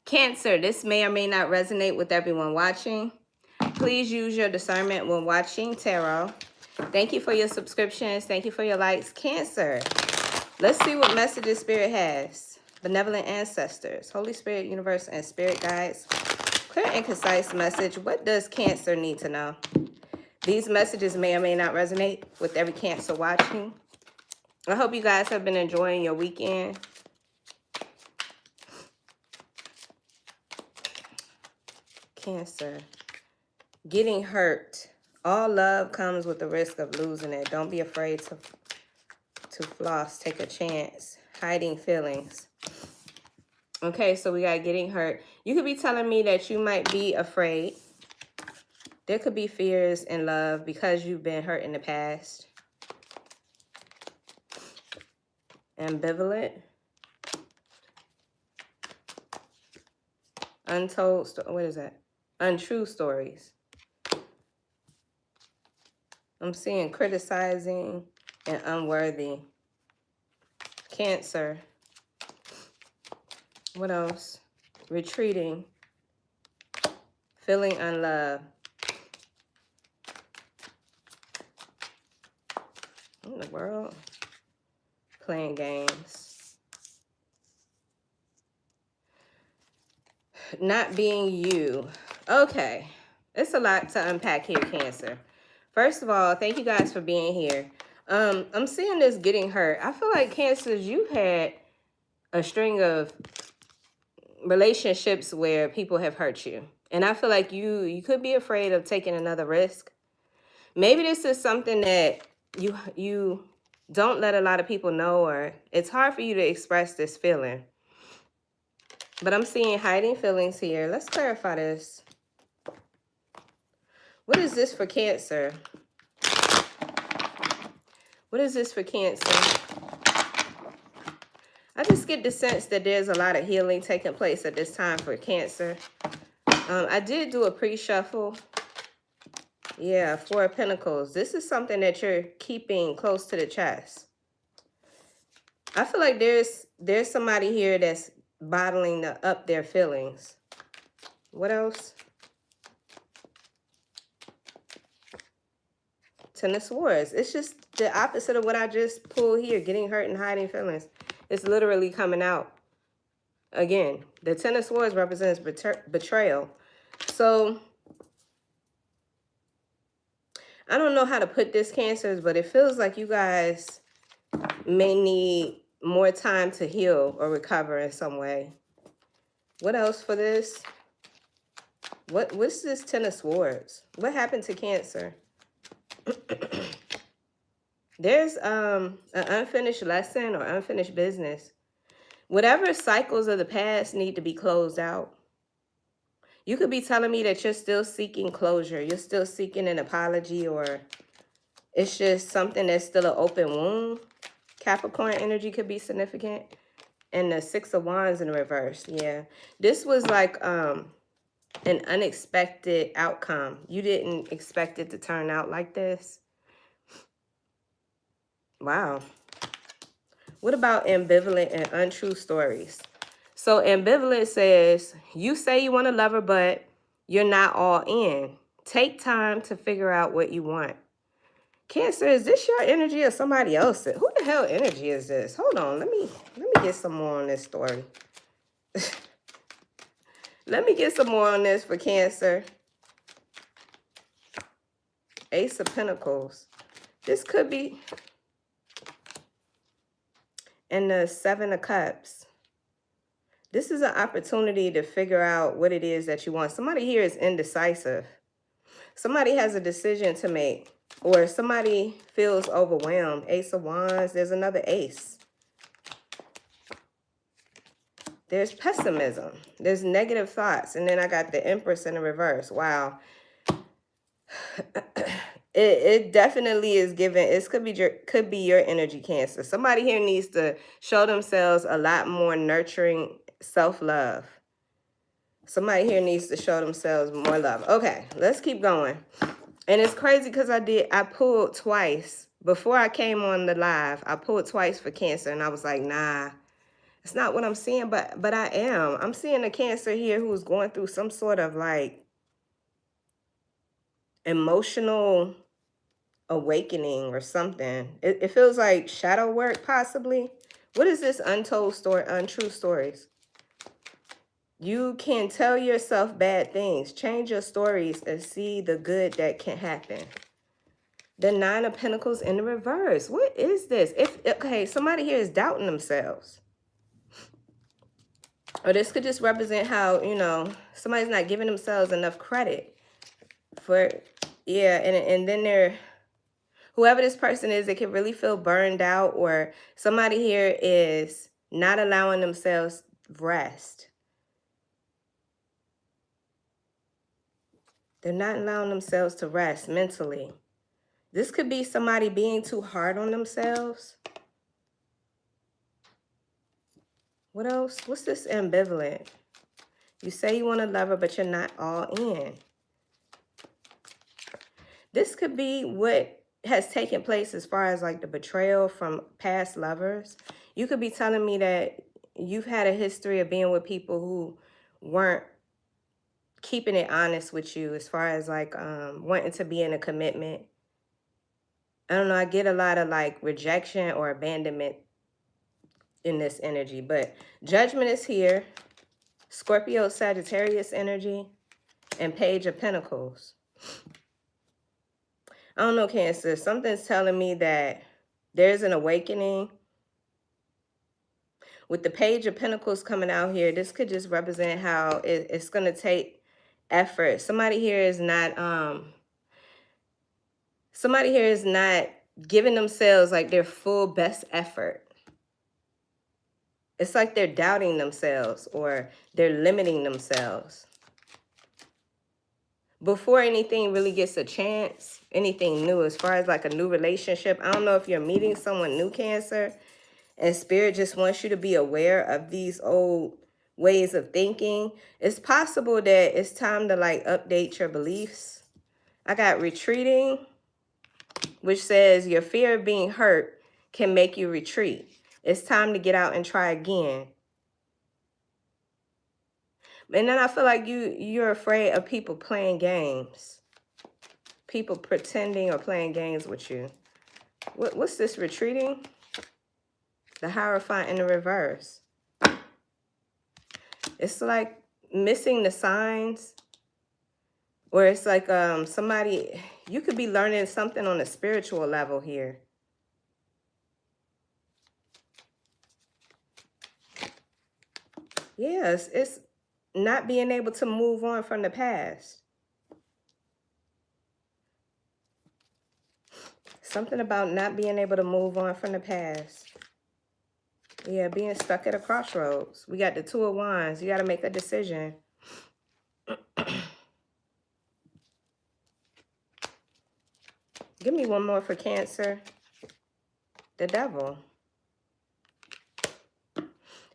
Cancer, this may or may not resonate with everyone watching. Please use your discernment when watching tarot. Thank you for your subscriptions. Thank you for your likes. Cancer, let's see what messages Spirit has. Benevolent ancestors, Holy Spirit, universe, and spirit guides. Clear and concise message. What does Cancer need to know? These messages may or may not resonate with every Cancer watching. I hope you guys have been enjoying your weekend. Cancer, getting hurt. All love comes with the risk of losing it. Don't be afraid to floss. Take a chance. Hiding feelings. Okay, so we got getting hurt. You could be telling me that you might be afraid. There could be fears in love because you've been hurt in the past. Ambivalent. Untold, what is that? Untrue stories. I'm seeing criticizing and unworthy. Cancer. What else? Retreating. Feeling unloved. What in the world? Playing games. Not being you. Okay. It's a lot to unpack here, Cancer. First of all, thank you guys for being here. I'm seeing this getting hurt. I feel like, Cancers, you had a string of relationships where people have hurt you. And I feel like you could be afraid of taking another risk. Maybe this is something that you don't let a lot of people know, or it's hard for you to express this feeling. But I'm seeing hiding feelings here. Let's clarify this. What is this for Cancer? What is this for Cancer? I just get the sense that there's a lot of healing taking place at this time for Cancer. I did do a pre-shuffle. Yeah, Four of Pentacles. This is something that you're keeping close to the chest. I feel like there's somebody here that's bottling up their feelings. What else? Ten of Swords. It's just the opposite of what I just pulled here. Getting hurt and hiding feelings. It's literally coming out. Again, the Ten of Swords represents betrayal. So, I don't know how to put this, Cancers, but it feels like you guys may need more time to heal or recover in some way. What else for this? What's this Ten of Swords? What happened to Cancer? There's an unfinished lesson or unfinished business. Whatever cycles of the past need to be closed out. You could be telling me that you're still seeking closure. You're still seeking an apology, or it's just something that's still an open wound. Capricorn energy could be significant. And the Six of Wands in reverse. Yeah. This was like an unexpected outcome. You didn't expect it to turn out like this. Wow. What about ambivalent and untrue stories? So ambivalent says, you say you want to love her, but you're not all in. Take time to figure out what you want. Cancer, is this your energy or somebody else's? Who the hell energy is this? Hold on, let me get some more on this story. Let me get some more on this for Cancer. Ace of Pentacles. This could be... And the Seven of Cups. This is an opportunity to figure out what it is that you want. Somebody here is indecisive. Somebody has a decision to make. Or somebody feels overwhelmed. Ace of Wands. There's another ace. There's pessimism. There's negative thoughts. And then I got the Empress in the reverse. Wow. It definitely is given. It could be your energy, Cancer. Somebody here needs to show themselves a lot more nurturing self-love. Somebody here needs to show themselves more love. Okay, let's keep going. And it's crazy because I pulled twice. Before I came on the live, I pulled twice for Cancer. And I was like, nah, It's not what I'm seeing, but I am. I'm seeing a Cancer here who's going through some sort of like emotional awakening or something. It feels like shadow work, possibly. What is this untold story, untrue stories? You can tell yourself bad things. Change your stories and see the good that can happen. The Nine of Pentacles in the reverse. What is this? Okay, somebody here is doubting themselves. Or this could just represent how, you know, somebody's not giving themselves enough credit for, yeah, and then they're, whoever this person is, they can really feel burned out, or somebody here is not allowing themselves rest. They're not allowing themselves to rest mentally. This could be somebody being too hard on themselves. What else? What's this ambivalent? You say you want to love her, but you're not all in. This could be what has taken place as far as like the betrayal from past lovers. You could be telling me that you've had a history of being with people who weren't keeping it honest with you as far as like wanting to be in a commitment. I don't know, I get a lot of like rejection or abandonment in this energy, but Judgment is here. Scorpio, Sagittarius energy, and Page of Pentacles. I don't know, Cancer. Something's telling me that there's an awakening. With the Page of Pentacles coming out here, this could just represent how it's going to take effort. Somebody here is not giving themselves like their full best effort. It's like they're doubting themselves or they're limiting themselves. Before anything really gets a chance, anything new, as far as like a new relationship, I don't know if you're meeting someone new, Cancer, and Spirit just wants you to be aware of these old ways of thinking. It's possible that it's time to like update your beliefs. I got retreating, which says your fear of being hurt can make you retreat. It's time to get out and try again. And then I feel like you're afraid of people playing games. People pretending or playing games with you. What's this, retreating? The Hierophant in the reverse. It's like missing the signs. Or it's like somebody, you could be learning something on a spiritual level here. Yes, it's not being able to move on from the past. Something about not being able to move on from the past. Yeah, being stuck at a crossroads. We got the Two of Wands. You got to make a decision. Give me one more for Cancer. The Devil.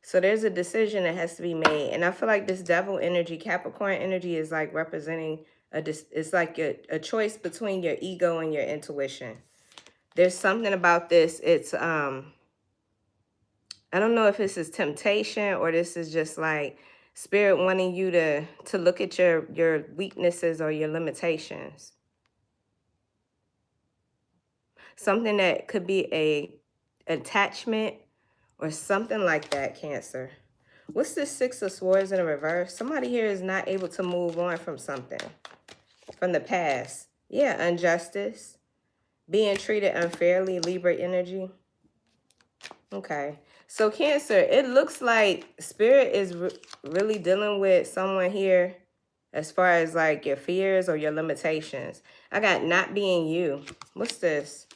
So there's a decision that has to be made. And I feel like this Devil energy, Capricorn energy, is like representing it's like a choice between your ego and your intuition. There's something about this. It's I don't know if this is temptation or this is just like Spirit wanting you to look at your weaknesses or your limitations. Something that could be a attachment or something like that, Cancer. What's this Six of Swords in the reverse? Somebody here is not able to move on from something from the past. Yeah, injustice. Being treated unfairly, Libra energy. Okay. So Cancer, it looks like Spirit is really dealing with someone here as far as like your fears or your limitations. I got not being you. What's this?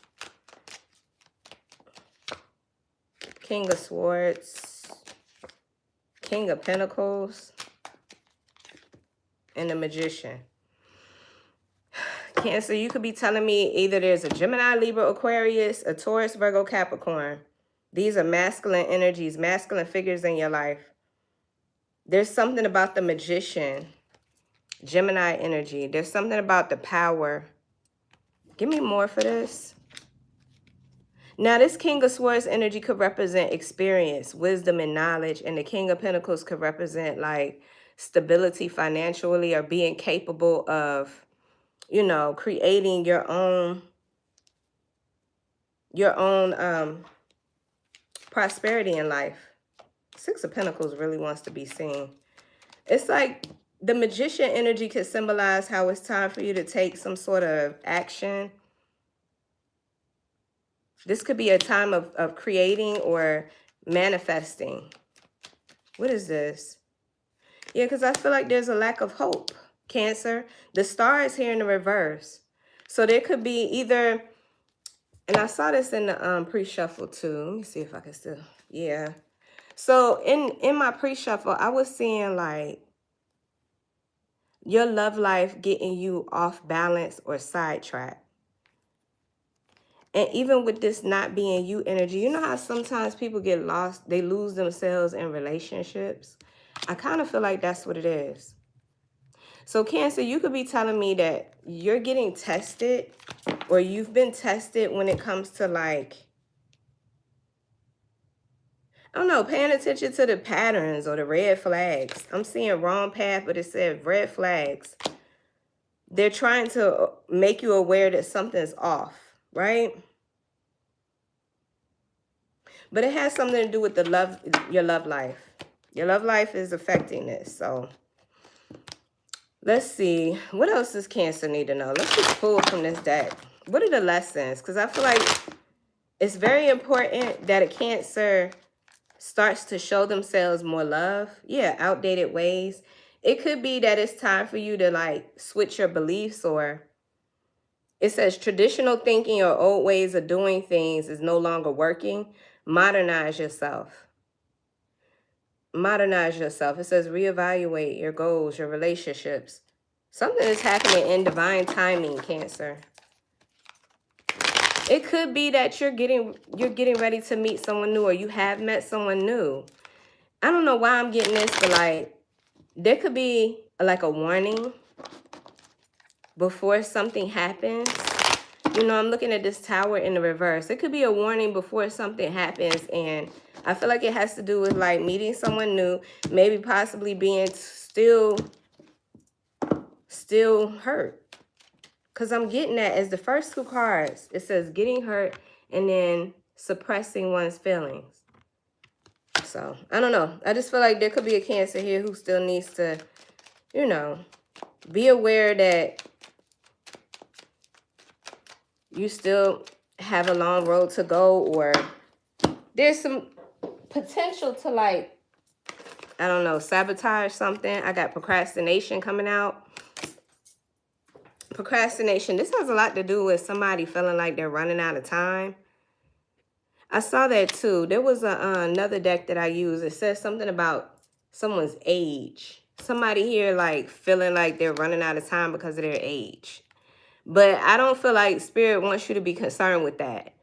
King of Swords, King of Pentacles, and the Magician. Cancer, you could be telling me either there's a Gemini, Libra, Aquarius, a Taurus, Virgo, Capricorn. These are masculine energies, masculine figures in your life. There's something about the Magician, Gemini energy. There's something about the power. Give me more for this. Now, this King of Swords energy could represent experience, wisdom, and knowledge. And the King of Pentacles could represent like stability financially, or being capable of, you know, creating your own prosperity in life. Six of Pentacles really wants to be seen. It's like the Magician energy could symbolize how it's time for you to take some sort of action. This could be a time of creating or manifesting. What is this? Yeah, because I feel like there's a lack of hope, Cancer. The star is here in the reverse. So there could be either, and I saw this in the pre-shuffle too. Let me see if I can still, yeah. So in my pre-shuffle, I was seeing like your love life getting you off balance or sidetracked. And even with this not being you energy, you know how sometimes people get lost, they lose themselves in relationships? I kind of feel like that's what it is. So Cancer, you could be telling me that you're getting tested, or you've been tested when it comes to like, I don't know, paying attention to the patterns or the red flags. I'm seeing wrong path, but it said red flags. They're trying to make you aware that something's off, right? But it has something to do with your love life. Your love life is affecting this. So let's see. What else does Cancer need to know? Let's just pull from this deck. What are the lessons? Because I feel like it's very important that a Cancer starts to show themselves more love. Yeah, outdated ways. It could be that it's time for you to like switch your beliefs, or it says traditional thinking or old ways of doing things is no longer working. Modernize yourself. Modernize yourself. It says reevaluate your goals, your relationships. Something is happening in divine timing, Cancer. It could be that you're getting ready to meet someone new, or you have met someone new. I don't know why I'm getting this, but like there could be like a warning before something happens. You know, I'm looking at this Tower in the reverse. It could be a warning before something happens, and I feel like it has to do with like meeting someone new, maybe possibly being still hurt. Because I'm getting that as the first two cards. It says getting hurt and then suppressing one's feelings. So, I don't know. I just feel like there could be a Cancer here who still needs to, you know, be aware that you still have a long road to go, or there's some potential to like, I don't know, sabotage something. I got procrastination coming out. Procrastination. This has a lot to do with somebody feeling like they're running out of time. I saw that too. There was another deck that I used. It says something about someone's age. Somebody here like feeling like they're running out of time because of their age. But I don't feel like Spirit wants you to be concerned with that.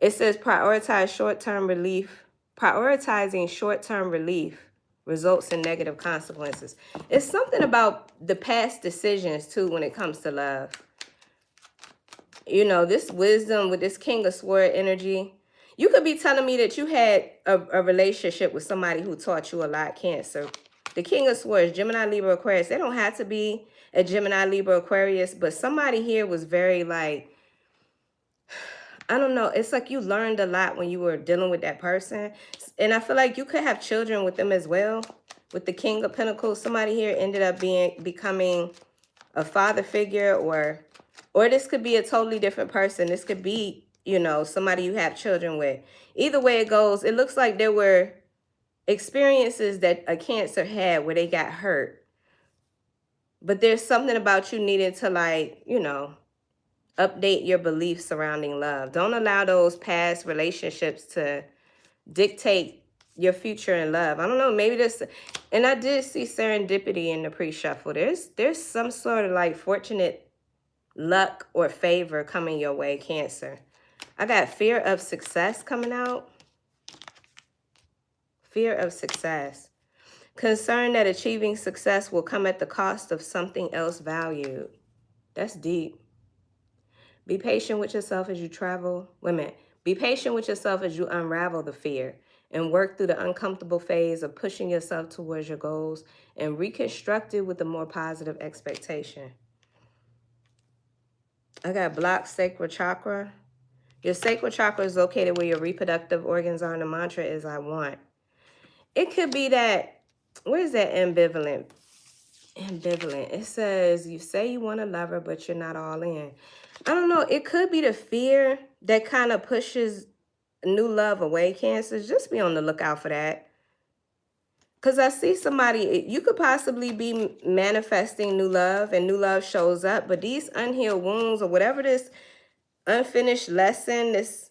It says prioritize short-term relief. Prioritizing short-term relief results in negative consequences. It's something about the past decisions too when it comes to love. You know, this wisdom with this King of Swords energy. You could be telling me that you had a relationship with somebody who taught you a lot, Cancer. The King of Swords, Gemini, Libra, Aquarius. They don't have to be a Gemini, Libra, Aquarius, but somebody here was very like, I don't know. It's like you learned a lot when you were dealing with that person. And I feel like you could have children with them as well. With the King of Pentacles, somebody here ended up becoming a father figure, or this could be a totally different person. This could be, you know, somebody you have children with. Either way it goes, it looks like there were experiences that a Cancer had where they got hurt. But there's something about you needing to like, you know, update your beliefs surrounding love. Don't allow those past relationships to dictate your future in love. I don't know, maybe this, and I did see serendipity in the pre-shuffle. There's some sort of like fortunate luck or favor coming your way, Cancer. I got fear of success coming out. Fear of success. Concern that achieving success will come at the cost of something else valued. That's deep. Be patient with yourself as you travel. Wait a minute. Be patient with yourself as you unravel the fear and work through the uncomfortable phase of pushing yourself towards your goals and reconstruct it with a more positive expectation. I got blocked sacral chakra. Your sacral chakra is located where your reproductive organs are, and the mantra is I want. It could be that, where is that ambivalent? Ambivalent. It says you say you want to love her, but you're not all in. I don't know. It could be the fear that kind of pushes new love away, Cancer. Just be on the lookout for that. Because I see somebody, you could possibly be manifesting new love and new love shows up, but these unhealed wounds or whatever this unfinished lesson, this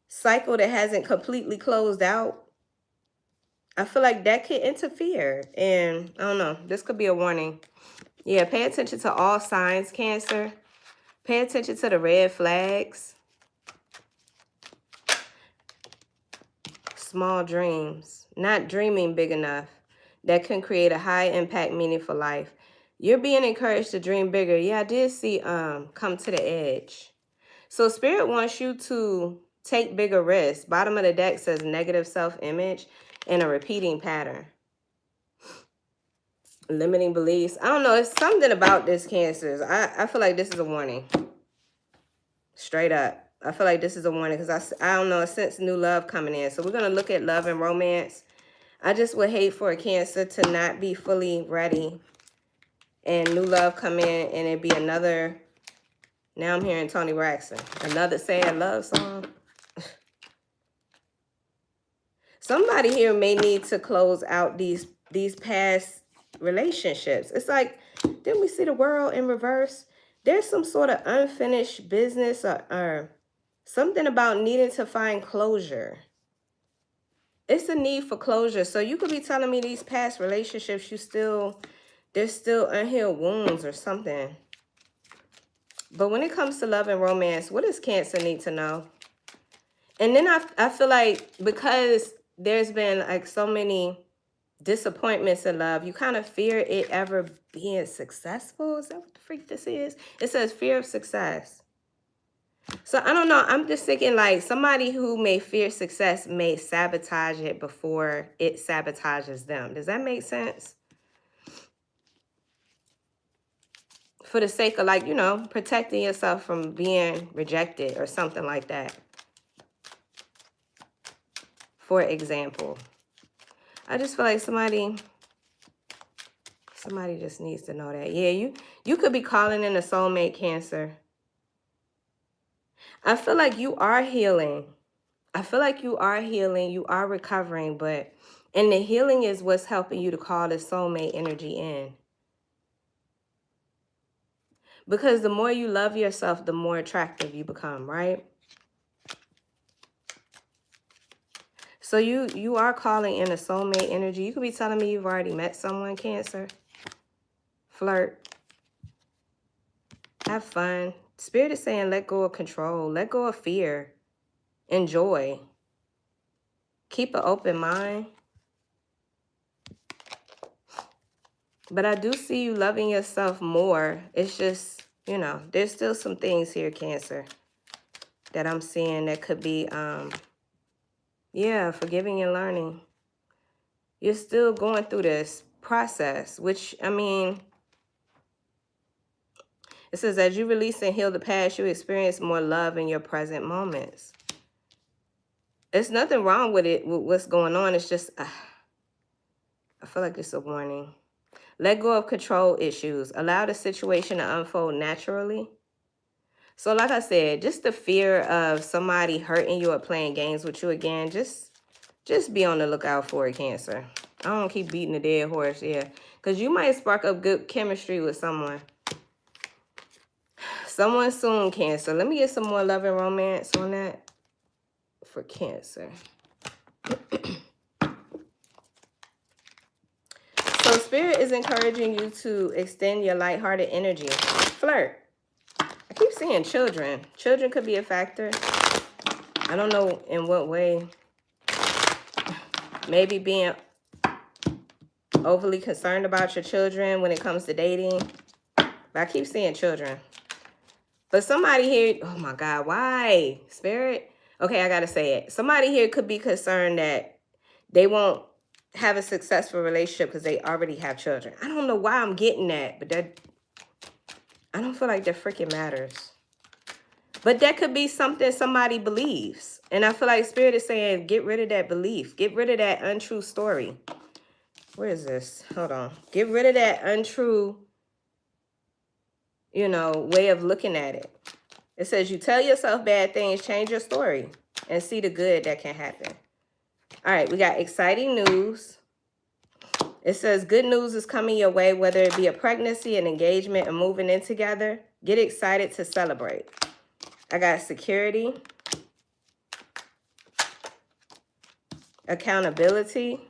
cycle that hasn't completely closed out, I feel like that could interfere. And I don't know, this could be a warning. Yeah, pay attention to all signs, Cancer. Pay attention to the red flags. Small dreams, not dreaming big enough. That can create a high impact, meaningful life. You're being encouraged to dream bigger. Yeah, I did see come to the edge. So Spirit wants you to take bigger risks. Bottom of the deck says negative self-image and a repeating pattern. Limiting beliefs. I don't know. It's something about this, Cancers. I feel like this is a warning. Straight up. I feel like this is a warning because I don't know, I sense new love coming in. So we're going to look at love and romance. I just would hate for a Cancer to not be fully ready and new love come in and it be another, now I'm hearing Tony Braxton, another sad love song. Somebody here may need to close out these past relationships. It's like, didn't we see the world in reverse? There's some sort of unfinished business or something about needing to find closure. It's a need for closure. So you could be telling me these past relationships, there's still unhealed wounds or something. But when it comes to love and romance, what does Cancer need to know? And then I feel like because there's been like so many disappointments in love, you kind of fear it ever being successful. Is that what the freak this is? It says fear of success. So I don't know. I'm just thinking like somebody who may fear success may sabotage it before it sabotages them. Does that make sense? For the sake of like, you know, protecting yourself from being rejected or something like that. For example, I just feel like somebody just needs to know that. Yeah, you could be calling in a soulmate, Cancer. I feel like you are healing. I feel like you are healing. You are recovering, and the healing is what's helping you to call the soulmate energy in. Because the more you love yourself, the more attractive you become, right? So you are calling in a soulmate energy. You could be telling me you've already met someone, Cancer. Flirt. Have fun. Spirit is saying let go of control. Let go of fear. Enjoy. Keep an open mind. But I do see you loving yourself more. It's just, you know, there's still some things here, Cancer, that I'm seeing that could be, yeah, forgiving and learning. You're still going through this process, which, I mean, it says as you release and heal the past, you experience more love in your present moments. There's nothing wrong with it, with what's going on. It's just, I feel like it's a warning. Let go of control issues. Allow the situation to unfold naturally. So like I said, just the fear of somebody hurting you or playing games with you again, just be on the lookout for it, Cancer. I don't keep beating the dead horse, yeah. Because you might spark up good chemistry with someone. Someone soon, Cancer. Let me get some more love and romance on that for Cancer. So Spirit is encouraging you to extend your lighthearted energy. Flirt. I keep seeing children. Children could be a factor. I don't know in what way. Maybe being overly concerned about your children when it comes to dating. But I keep seeing children. But somebody here, oh my God, why? Spirit? Okay, I gotta say it. Somebody here could be concerned that they won't have a successful relationship because they already have children. I don't know why I'm getting that, but I don't feel like that freaking matters. But that could be something somebody believes. And I feel like Spirit is saying, get rid of that belief. Get rid of that untrue story. Where is this? Hold on. Get rid of that untrue, way of looking at it. It says you tell yourself bad things, change your story, and see the good that can happen. All right, we got exciting news. It says good news is coming your way, whether it be a pregnancy, an engagement, or moving in together. Get excited to celebrate. I got security, accountability,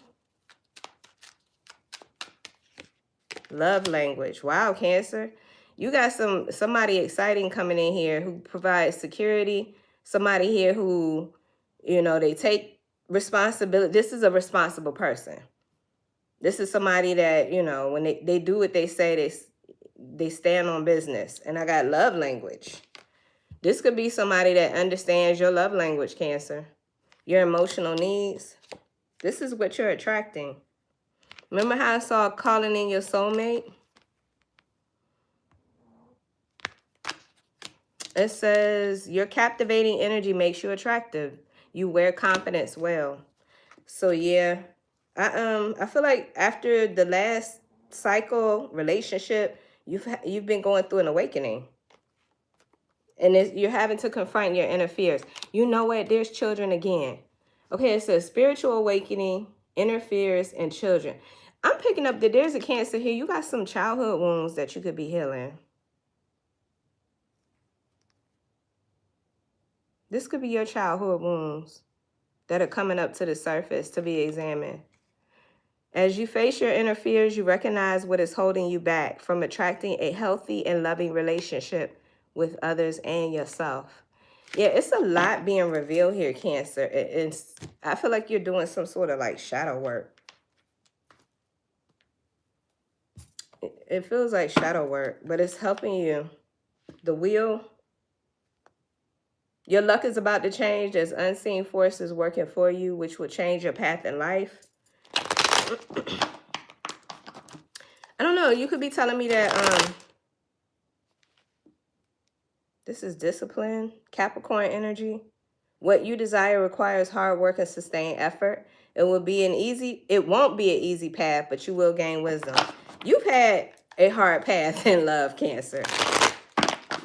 love language. Wow, Cancer. You got somebody exciting coming in here who provides security. Somebody here who, they take responsibility. This is a responsible person. This is somebody that, when they do what they say, they stand on business. And I got love language. This could be somebody that understands your love language, Cancer. Your emotional needs. This is what you're attracting. Remember how I saw calling in your soulmate? It says your captivating energy makes you attractive. You wear confidence well. So yeah, I feel like after the last cycle relationship, you've been going through an awakening. And you're having to confront your inner fears. You know what? There's children again. Okay, it says spiritual awakening, inner fears, and children. I'm picking up that there's a Cancer here. You got some childhood wounds that you could be healing. This could be your childhood wounds that are coming up to the surface to be examined. As you face your inner fears, you recognize what is holding you back from attracting a healthy and loving relationship with others and yourself. Yeah, it's a lot being revealed here, Cancer. I feel like you're doing some sort of like shadow work. It feels like shadow work, but it's helping you. The wheel. Your luck is about to change. There's unseen forces working for you, which will change your path in life. I don't know. You could be telling me that this is discipline, Capricorn energy. What you desire requires hard work and sustained effort. It won't be an easy path, but you will gain wisdom. You've had a hard path in love, Cancer.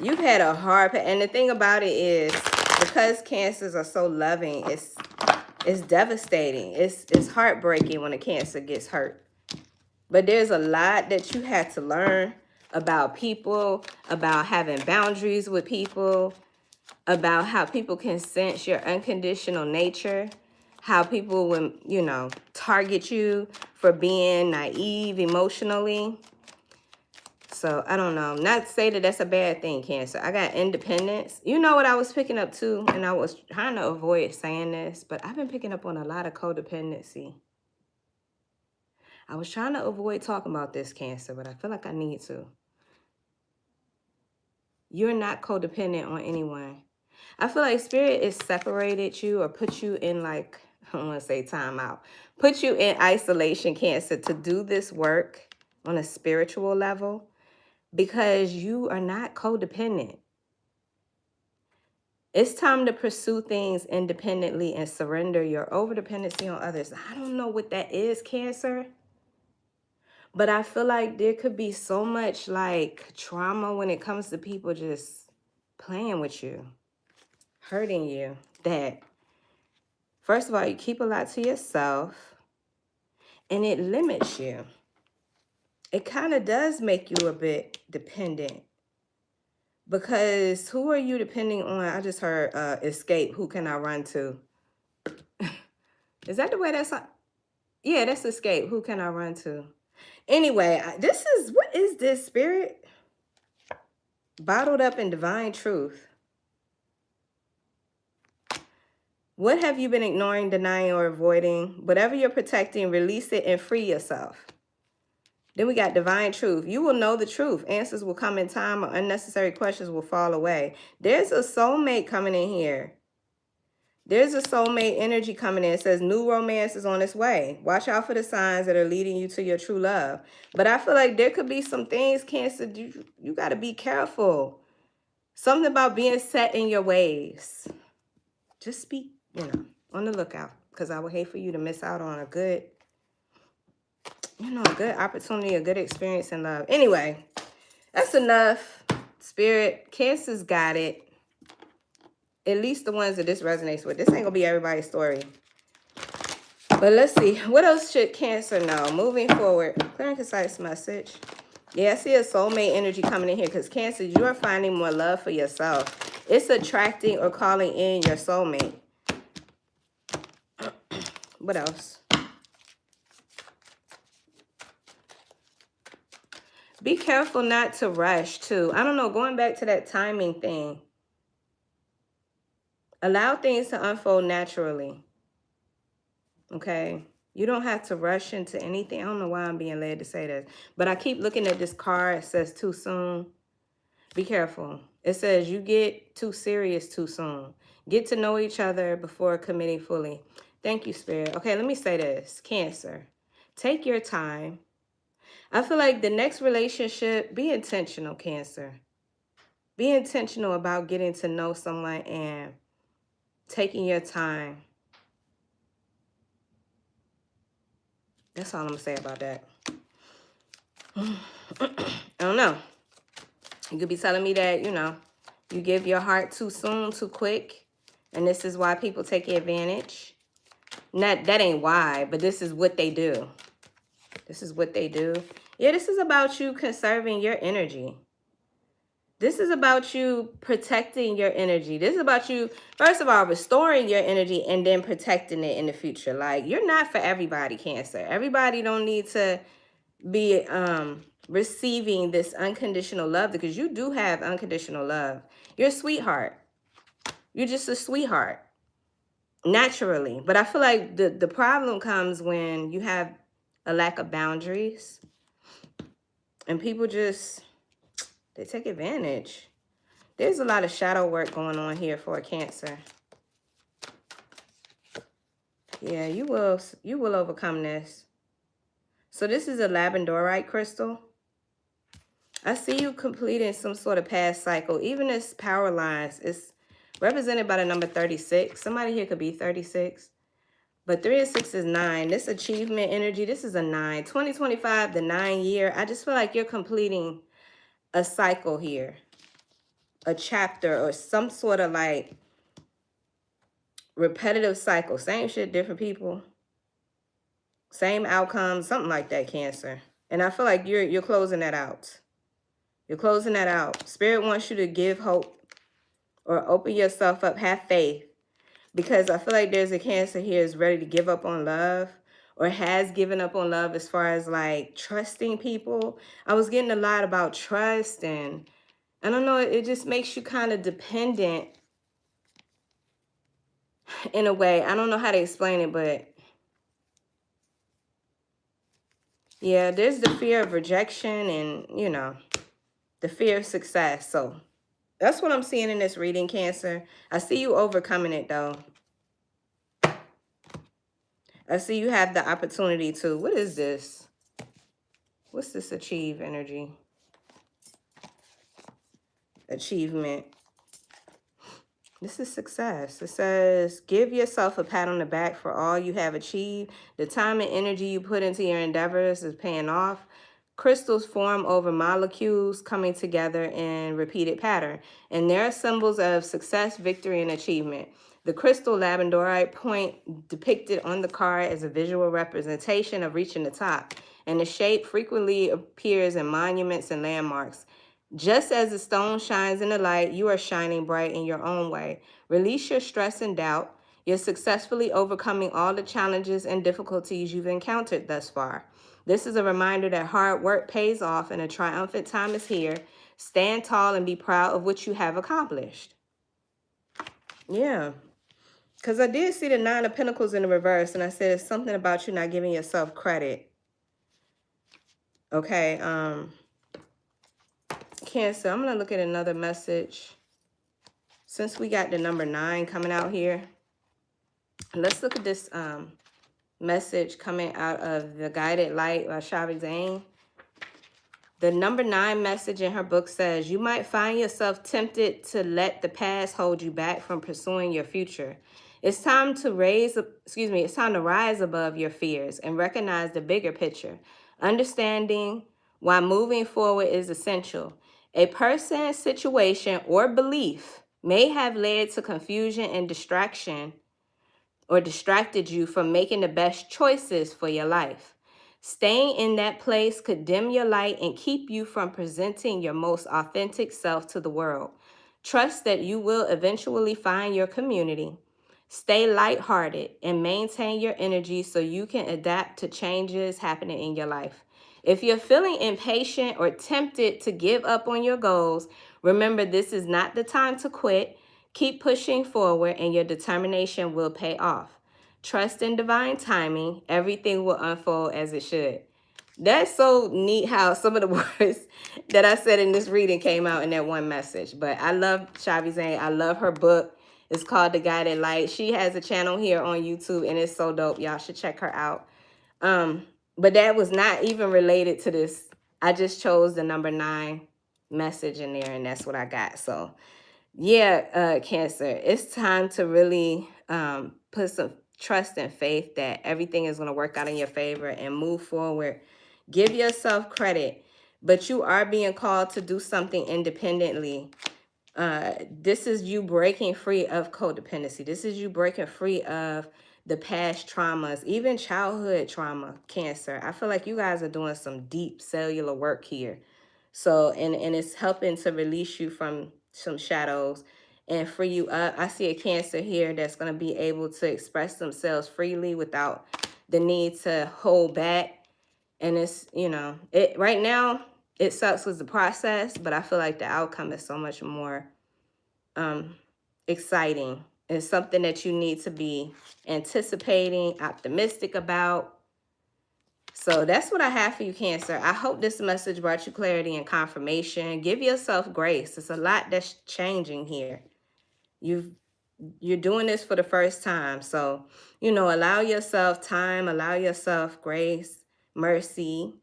You've had a hard path. And the thing about it is, because Cancers are so loving, it's devastating. It's heartbreaking when a Cancer gets hurt. But there's a lot that you had to learn about people, about having boundaries with people, about how people can sense your unconditional nature, how people will, target you for being naive emotionally. So, I don't know. Not to say that that's a bad thing, Cancer. I got independence. You know what I was picking up too? And I was trying to avoid saying this, but I've been picking up on a lot of codependency. I was trying to avoid talking about this, Cancer, but I feel like I need to. You're not codependent on anyone. I feel like Spirit has separated you or put you in like, I don't want to say timeout, put you in isolation, Cancer, to do this work on a spiritual level because you are not codependent. It's time to pursue things independently and surrender your overdependency on others. I don't know what that is, Cancer. But I feel like there could be so much like trauma when it comes to people just playing with you, hurting you, that first of all, you keep a lot to yourself and it limits you. It kind of does make you a bit dependent because who are you depending on? I just heard escape. Who can I run to? Is that the way that's? Yeah, that's escape. Who can I run to? Anyway, what is this, Spirit? Bottled up in divine truth. What have you been ignoring, denying, or avoiding? Whatever you're protecting, release it and free yourself. Then we got divine truth. You will know the truth. Answers will come in time, or unnecessary questions will fall away. There's a soulmate coming in here. There's a soulmate energy coming in. It says new romance is on its way. Watch out for the signs that are leading you to your true love. But I feel like there could be some things, Cancer, you got to be careful. Something about being set in your ways. Just be, on the lookout. Because I would hate for you to miss out on a good, a good opportunity, a good experience in love. Anyway, that's enough. Spirit, Cancer's got it. At least the ones that this resonates with. This ain't gonna be everybody's story. But let's see. What else should Cancer know? Moving forward. Clear and concise message. Yeah, I see a soulmate energy coming in here because Cancer, you are finding more love for yourself. It's attracting or calling in your soulmate. What else? Be careful not to rush too. I don't know, going back to that timing thing. Allow things to unfold naturally. Okay? You don't have to rush into anything. I don't know why I'm being led to say this. But I keep looking at this card. It says too soon. Be careful. It says you get too serious too soon. Get to know each other before committing fully. Thank you, Spirit. Okay, let me say this. Cancer. Take your time. I feel like the next relationship, be intentional, Cancer. Be intentional about getting to know someone and taking your time. That's all I'm going to say about that. I don't know. You could be telling me that, you give your heart too soon, too quick. And this is why people take advantage. That ain't why, but this is what they do. This is what they do. Yeah, this is about you conserving your energy. This is about you protecting your energy. This is about you, first of all, restoring your energy and then protecting it in the future. Like, you're not for everybody, Cancer. Everybody don't need to be receiving this unconditional love, because you do have unconditional love. You're a sweetheart. You're just a sweetheart. Naturally. But I feel like the problem comes when you have a lack of boundaries. And people just, they take advantage. There's a lot of shadow work going on here for a Cancer. Yeah, you will overcome this. So this is a labradorite crystal. I see you completing some sort of past cycle. Even this power lines is represented by the number 36. Somebody here could be 36. But 3 and 6 is 9. This achievement energy, this is a 9. 2025, the 9 year. I just feel like you're completing a cycle here. A chapter or some sort of like repetitive cycle. Same shit, different people. Same outcomes, something like that, Cancer. And I feel like you're closing that out. You're closing that out. Spirit wants you to give hope or open yourself up, have faith. Because I feel like there's a Cancer here is ready to give up on love or has given up on love as far as like trusting people. I was getting a lot about trust, and I don't know, it just makes you kind of dependent in a way. I don't know how to explain it, but yeah, there's the fear of rejection and, the fear of success. So that's what I'm seeing in this reading, Cancer. I see you overcoming it, though. I see you have the opportunity to. What is this? What's this achieve energy? Achievement. This is success. It says, give yourself a pat on the back for all you have achieved. The time and energy you put into your endeavors is paying off. Crystals form over molecules coming together in repeated pattern. And there are symbols of success, victory, and achievement. The crystal labradorite point depicted on the card as a visual representation of reaching the top. And the shape frequently appears in monuments and landmarks. Just as the stone shines in the light, you are shining bright in your own way. Release your stress and doubt. You're successfully overcoming all the challenges and difficulties you've encountered thus far. This is a reminder that hard work pays off and a triumphant time is here. Stand tall and be proud of what you have accomplished. Yeah. Because I did see the 9 of Pentacles in the reverse, and I said it's something about you not giving yourself credit. Okay, Cancer, I'm going to look at another message. Since we got the number 9 coming out here, Let's look at this message coming out of the Guided Light by Shavi Zane. The number 9 message in her book says, you might find yourself tempted to let the past hold you back from pursuing your future. It's time to it's time to rise above your fears and recognize the bigger picture. Understanding why moving forward is essential. A person, situation, or belief may have led to confusion and distraction or distracted you from making the best choices for your life. Staying in that place could dim your light and keep you from presenting your most authentic self to the world. Trust that you will eventually find your community. Stay lighthearted and maintain your energy so you can adapt to changes happening in your life. If you're feeling impatient or tempted to give up on your goals, remember this is not the time to quit. Keep pushing forward and your determination will pay off. Trust in divine timing. Everything will unfold as it should. That's so neat how some of the words that I said in this reading came out in that one message. But I love Shavi Zane. I love her book. It's called The Guided Light. She has a channel here on YouTube and it's so dope. Y'all should check her out. But that was not even related to this. I just chose the number 9 message in there and that's what I got. So yeah, Cancer, it's time to really put some trust and faith that everything is going to work out in your favor and move forward. Give yourself credit, but you are being called to do something independently. This is you breaking free of codependency. This is you breaking free of the past traumas, even childhood trauma, Cancer. I feel like you guys are doing some deep cellular work here. So, and it's helping to release you from some shadows and free you up. I see a Cancer here that's going to be able to express themselves freely without the need to hold back. And it's, you know, it right now, it sucks with the process, but I feel like the outcome is so much more exciting. It's something that you need to be anticipating, optimistic about. So that's what I have for you, Cancer. I hope this message brought you clarity and confirmation. Give yourself grace. It's a lot that's changing here. You're doing this for the first time. So, you know, allow yourself time, allow yourself grace, mercy.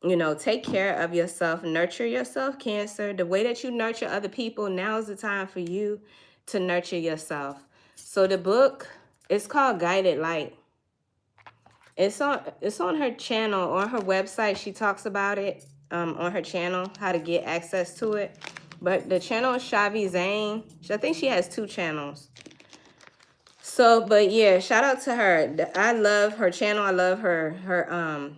You know, take care of yourself, nurture yourself, Cancer. The way that you nurture other people, now is the time for you to nurture yourself. So the book is called Guided Light. It's on her channel, on her website. She talks about it on her channel, how to get access to it. But the channel is Shavi Zane. I think she has 2 channels. So, but yeah, shout out to her. I love her channel. I love her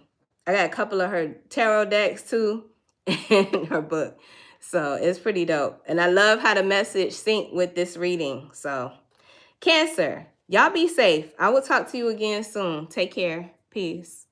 I got a couple of her tarot decks too in her book. So it's pretty dope. And I love how the message synced with this reading. So Cancer, y'all be safe. I will talk to you again soon. Take care. Peace.